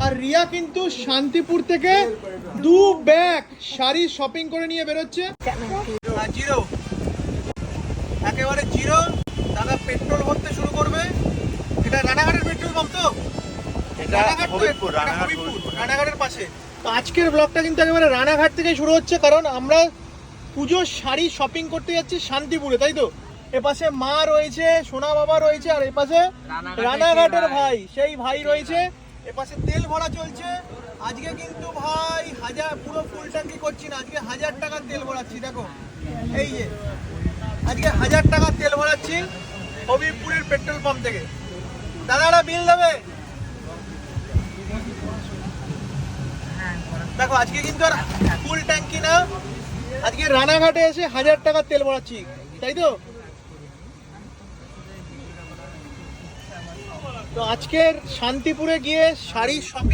আর রিয়া কিন্তু শান্তিপুর থেকে 2 bag sari shopping করে নিয়ে বেরোচ্ছে। জিরো, একেবারে জিরো। দাদা পেট্রোল ভরতে শুরু করবে। এটা রানাঘাটের পেট্রোল পাম্প তো? রানাঘাটের পাশে। তো আজকের ব্লগটা কিন্তু একেবারে রানাঘাট থেকে শুরু হচ্ছে, কারণ আমরা পুজোর শাড়ি শপিং করতে যাচ্ছি শান্তিপুরে, তাই তো? এপাশে মা রয়েছে, সোনা বাবা রয়েছে, আর এপাশে রানাঘাটের ভাই, সেই ভাই রয়েছে। এপাশে তেল ভরা চলছে। আজকে কিন্তু ভাই পুরো ফুল ট্যাঙ্কি করছি না, আজকে 1000 টাকার তেল ভরাচ্ছি। দেখো এই যে আজকে 1000 টাকার তেল ভরাচ্ছি হবিবপুরের পেট্রোল পাম্প থেকে। দাদারা বিল দেবে। দেখো আজকে কিন্তু আর ফুল ট্যাঙ্কি না, আজকে রানাঘাটে এসে 1000 টাকার তেল ভরাচ্ছি, তাই তো? তো আজকের শান্তিপুরে গিয়ে শাড়ি শপিং